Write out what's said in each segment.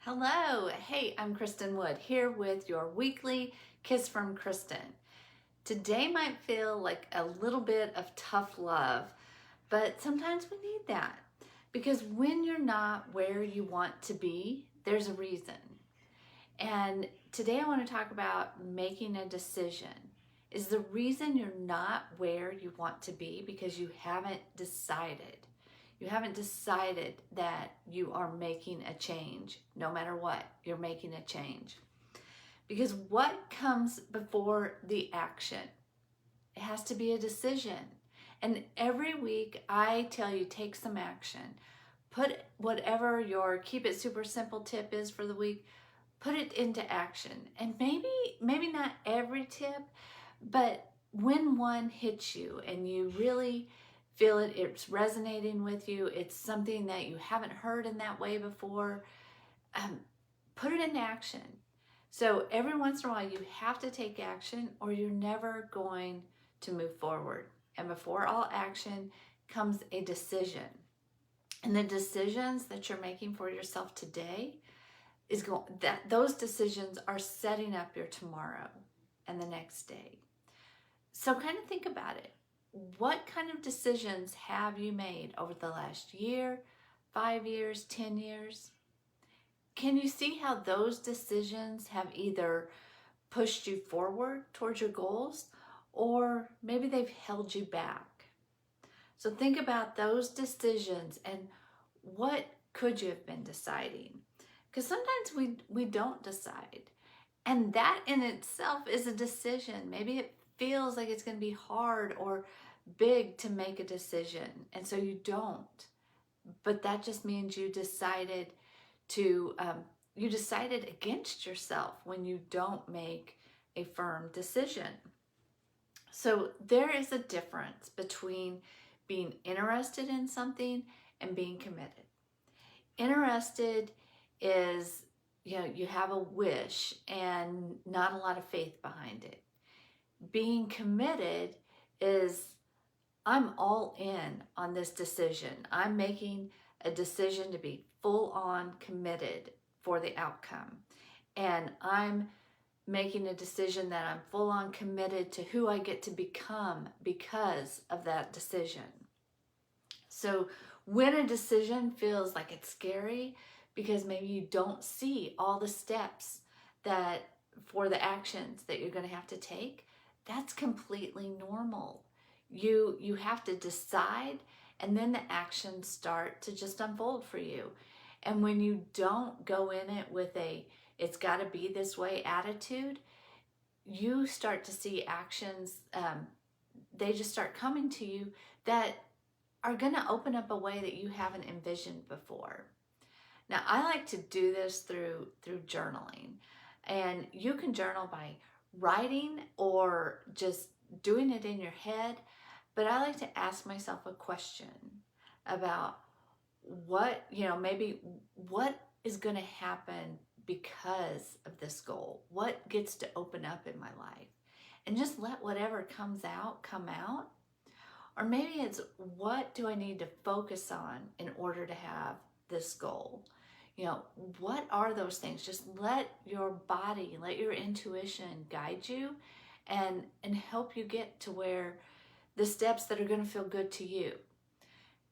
Hello, hey, I'm Kristin Wood here with your weekly Kiss from Kristin. Today might feel like a little bit of tough love, but sometimes we need that because when you're not where you want to be, there's a reason. And today I want to talk about making a decision. Is the reason you're not where you want to be because you haven't decided? You haven't decided that you are making a change. No matter what, you're making a change. Because what comes before the action? It has to be a decision. And every week I tell you, take some action. Put whatever your keep it super simple tip is for the week, put it into action. And maybe not every tip, but when one hits you and you really feel it's resonating with you, it's something that you haven't heard in that way before, put it into action. So every once in a while you have to take action or you're never going to move forward. And before all action comes a decision. And the decisions that you're making for yourself today those decisions are setting up your tomorrow and the next day. So kind of think about it. What kind of decisions have you made over the last year, 5 years, 10 years? Can you see how those decisions have either pushed you forward towards your goals or maybe they've held you back? So think about those decisions and what could you have been deciding? Because sometimes we don't decide. And that in itself is a decision. Maybe it feels like it's going to be hard or big to make a decision, and so you don't. But that just means you decided against yourself when you don't make a firm decision. So there is a difference between being interested in something and being committed. Interested is, you have a wish and not a lot of faith behind it. Being committed is, I'm all in on this decision. I'm making a decision to be full on committed for the outcome. And I'm making a decision that I'm full on committed to who I get to become because of that decision. So when a decision feels like it's scary because maybe you don't see all the steps that for the actions that you're going to have to take, that's completely normal. You have to decide, and then the actions start to just unfold for you. And when you don't go in it with it's got to be this way attitude, you start to see actions, they just start coming to you that are going to open up a way that you haven't envisioned before. Now, I like to do this through journaling. And you can journal by writing or just doing it in your head. But I like to ask myself a question about what is going to happen because of this goal? What gets to open up in my life? And just let whatever comes out, come out. Or maybe it's, what do I need to focus on in order to have this goal? What are those things? Just let your body, let your intuition guide you and help you get to where the steps that are going to feel good to you.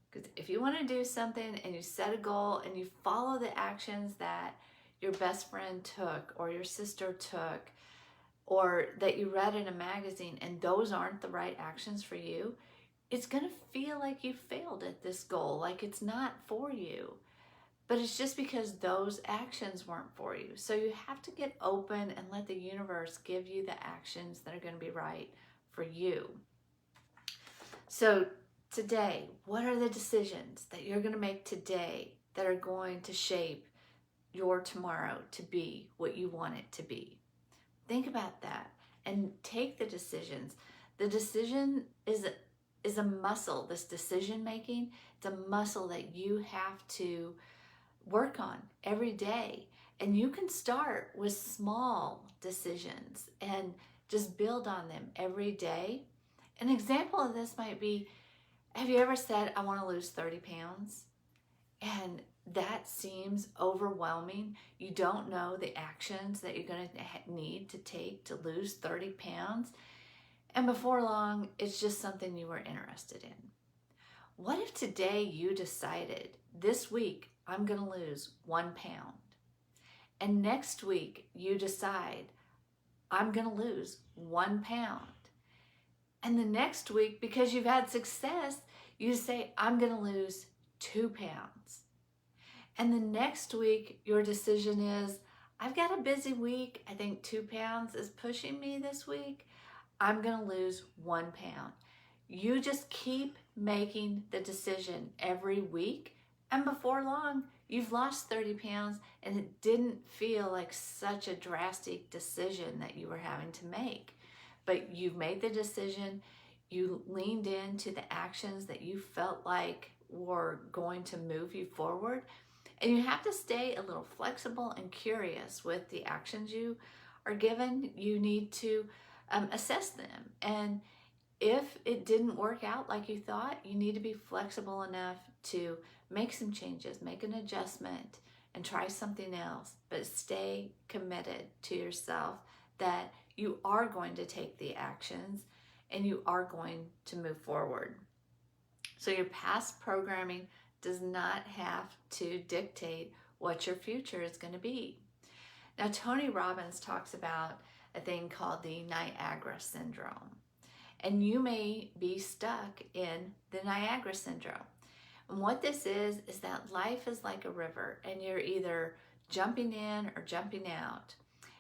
Because if you want to do something and you set a goal and you follow the actions that your best friend took or your sister took or that you read in a magazine and those aren't the right actions for you, it's going to feel like you failed at this goal, like it's not for you. But it's just because those actions weren't for you. So you have to get open and let the universe give you the actions that are going to be right for you. So today, what are the decisions that you're going to make today that are going to shape your tomorrow to be what you want it to be? Think about that and take the decisions. The decision is a muscle. This decision making, it's a muscle that you have to work on every day. And you can start with small decisions and just build on them every day. An example of this might be, have you ever said, I want to lose 30 pounds? And that seems overwhelming, you don't know the actions that you're going to need to take to lose 30 pounds, and before long, it's just something you were interested in. What if today you decided, this week, I'm going to lose 1 pound, and next week you decide, I'm going to lose 1 pound, and the next week, because you've had success, you say, I'm going to lose 2 pounds. And the next week, your decision is, I've got a busy week. I think 2 pounds is pushing me this week. I'm going to lose 1 pound. You just keep making the decision every week. And before long, you've lost 30 pounds and it didn't feel like such a drastic decision that you were having to make. But you've made the decision. You leaned into the actions that you felt like were going to move you forward. And you have to stay a little flexible and curious with the actions you are given. You need to assess them. And if it didn't work out like you thought, you need to be flexible enough to make some changes, make an adjustment, and try something else. But stay committed to yourself that you are going to take the actions and you are going to move forward. So your past programming does not have to dictate what your future is going to be. Now, Tony Robbins talks about a thing called the Niagara Syndrome. And you may be stuck in the Niagara Syndrome. And what this is that life is like a river and you're either jumping in or jumping out.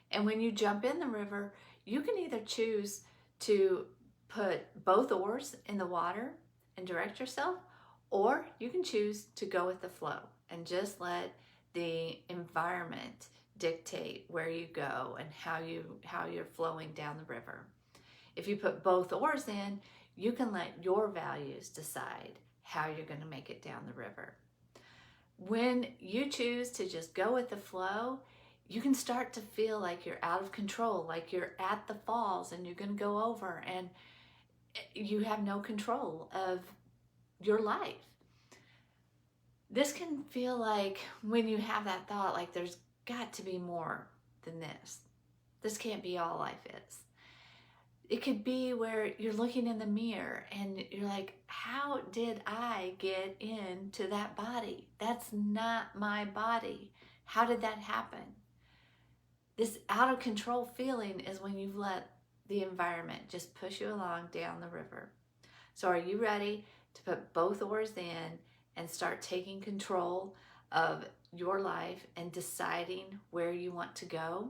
And when you jump in the river, you can either choose to put both oars in the water and direct yourself, or you can choose to go with the flow and just let the environment dictate where you go and how you're flowing down the river. If you put both oars in, you can let your values decide how you're going to make it down the river. When you choose to just go with the flow, you can start to feel like you're out of control, like you're at the falls and you're going to go over and you have no control of your life. This can feel like when you have that thought, like there's got to be more than this. This can't be all life is. It could be where you're looking in the mirror and you're like, how did I get into that body? That's not my body. How did that happen? This out of control feeling is when you've let the environment just push you along down the river. So are you ready to put both oars in and start taking control of your life and deciding where you want to go?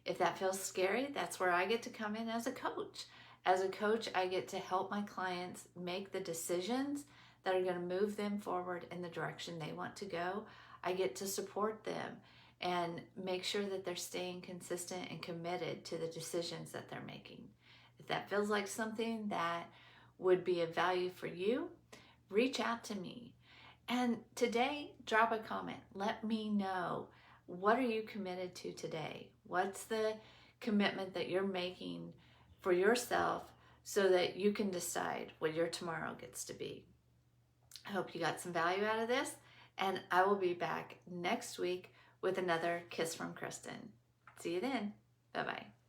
If that feels scary, that's where I get to come in as a coach. As a coach, I get to help my clients make the decisions that are going to move them forward in the direction they want to go. I get to support them and make sure that they're staying consistent and committed to the decisions that they're making. If that feels like something that would be of value for you, reach out to me. And today, drop a comment. Let me know, what are you committed to today? What's the commitment that you're making for yourself so that you can decide what your tomorrow gets to be? I hope you got some value out of this, and I will be back next week with another Kiss from Kristin. See you then. Bye-bye.